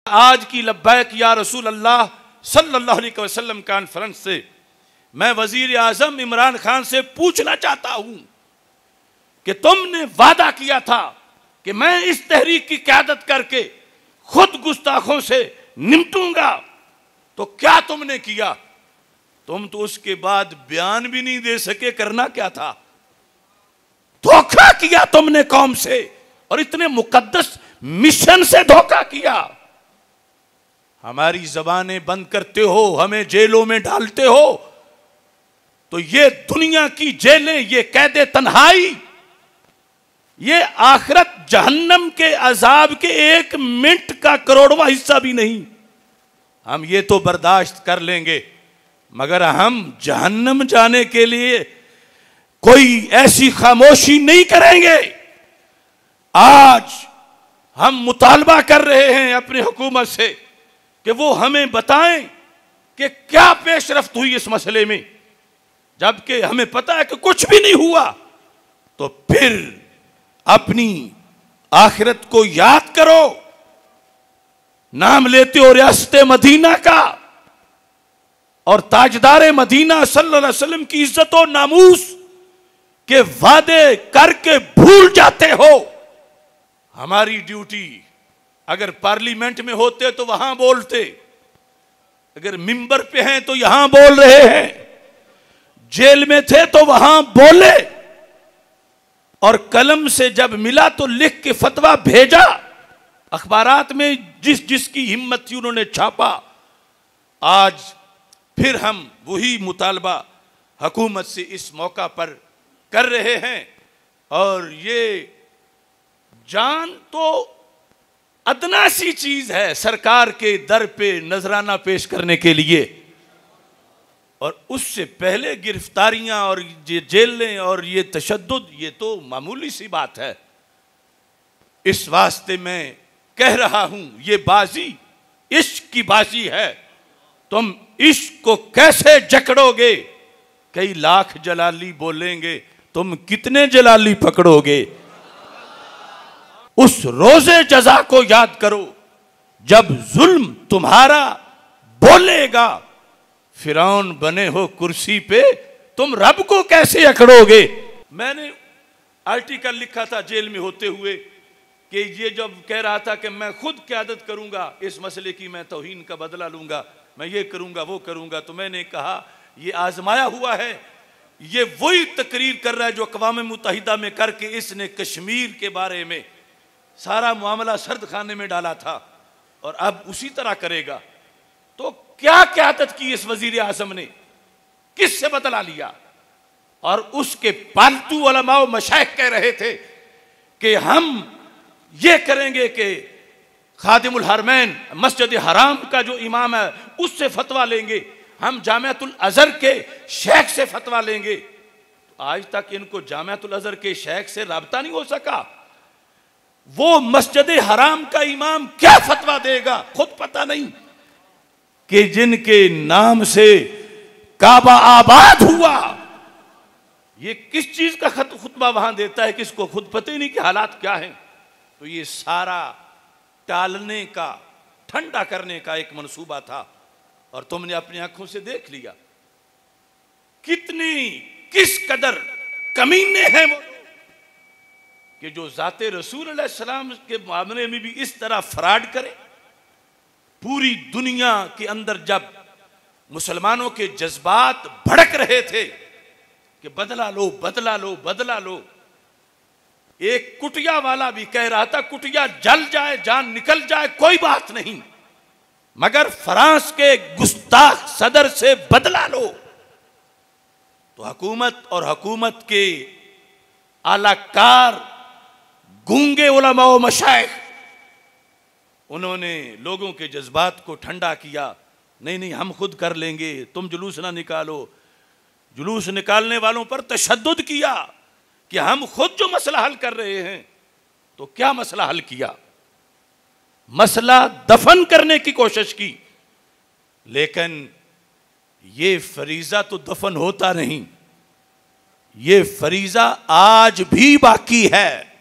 आज की लब्बैक या रसूल अल्लाह सल्लल्लाहु अलैहि वसल्लम कॉन्फ्रेंस से मैं वजीर आजम इमरान खान से पूछना चाहता हूं कि तुमने वादा किया था कि मैं इस तहरीक की क़यादत करके खुद गुस्ताखों से निपटूंगा, तो क्या तुमने किया? तुम तो उसके बाद बयान भी नहीं दे सके। करना क्या था? धोखा किया तुमने कौम से, और इतने मुकद्दस मिशन से धोखा किया। हमारी जबानें बंद करते हो, हमें जेलों में डालते हो, तो ये दुनिया की जेलें, ये कैदे तन्हाई, ये आखिरत जहन्नम के अजाब के 1 मिनट का करोड़वां हिस्सा भी नहीं। हम ये तो बर्दाश्त कर लेंगे, मगर हम जहन्नम जाने के लिए कोई ऐसी खामोशी नहीं करेंगे। आज हम मुतालबा कर रहे हैं अपनी हुकूमत से कि वो हमें बताएं कि क्या पेशरफ्त हुई इस मसले में, जबकि हमें पता है कि कुछ भी नहीं हुआ। तो फिर अपनी आखिरत को याद करो। नाम लेते हो रियासत मदीना का, और ताजदार मदीना सल्लल्लाहु अलैहि वसल्लम की इज्जत और नामूस के वादे करके भूल जाते हो। हमारी ड्यूटी, अगर पार्लियामेंट में होते तो वहां बोलते, अगर मिंबर पे हैं तो यहां बोल रहे हैं, जेल में थे तो वहां बोले, और कलम से जब मिला तो लिख के फतवा भेजा। अखबारात में जिसकी हिम्मत थी उन्होंने छापा। आज फिर हम वही मुतालबा हुकूमत से इस मौका पर कर रहे हैं, और ये जान तो अदना सी चीज है सरकार के दर पे नजराना पेश करने के लिए, और उससे पहले गिरफ्तारियां और ये जेलें और ये तशद्दुद, ये तो मामूली सी बात है। इस वास्ते मैं कह रहा हूं, ये बाजी इश्क की बाजी है। तुम इश्क को कैसे जकड़ोगे? कई लाख जलाली बोलेंगे, तुम कितने जलाली पकड़ोगे? उस रोजे जजा को याद करो जब जुल्म तुम्हारा बोलेगा। फिरौन बने हो कुर्सी पे, तुम रब को कैसे अकड़ोगे? मैंने आर्टिकल लिखा था जेल में होते हुए कि ये जब कह रहा था कि मैं खुद क़यादत करूंगा इस मसले की, मैं तौहीन का बदला लूंगा, मैं ये करूंगा वो करूंगा, तो मैंने कहा ये आजमाया हुआ है। ये वही तकरीर कर रहा है जो अक़वाम मुत्तहिदा में करके इसने कश्मीर के बारे में सारा मामला सर्द खाने में डाला था, और अब उसी तरह करेगा। तो क्या क़यादत की इस वजीर आज़म ने? किससे बदला लिया? और उसके पालतू उलमा व मशाइख कह रहे थे कि हम ये करेंगे कि खादिमुल हरमैन मस्जिद हराम का जो इमाम है उससे फतवा लेंगे, हम जामियातुल अज़हर के शेख से फतवा लेंगे। तो आज तक इनको जामियातुल अज़हर के शेख से राब्ता नहीं हो सका। वो मस्जिद हराम का इमाम क्या फतवा देगा खुद पता नहीं, कि जिनके नाम से काबा आबाद हुआ, ये किस चीज का खुतबा वहां देता है किसको खुद पता ही नहीं कि हालात क्या हैं। तो ये सारा टालने का, ठंडा करने का एक मंसूबा था, और तुमने अपनी आंखों से देख लिया किस कदर कमीने हैं वो कि जो ज़ाते रसूल अलैहि सलाम के मामले में भी इस तरह फ्रॉड करे। पूरी दुनिया के अंदर जब मुसलमानों के जज्बात भड़क रहे थे कि बदला लो बदला लो बदला लो, एक कुटिया वाला भी कह रहा था कुटिया जल जाए जान निकल जाए कोई बात नहीं, मगर फ्रांस के गुस्ताख सदर से बदला लो। तो हुकूमत और हुकूमत के आलाकार गूंगे उलमा व मशाइख, उन्होंने लोगों के जज्बात को ठंडा किया। नहीं नहीं हम खुद कर लेंगे, तुम जुलूस ना निकालो। जुलूस निकालने वालों पर तशद्दुद किया कि हम खुद जो मसला हल कर रहे हैं। तो क्या मसला हल किया? मसला दफन करने की कोशिश की, लेकिन ये फरीजा तो दफन होता नहीं, ये फरीजा आज भी बाकी है।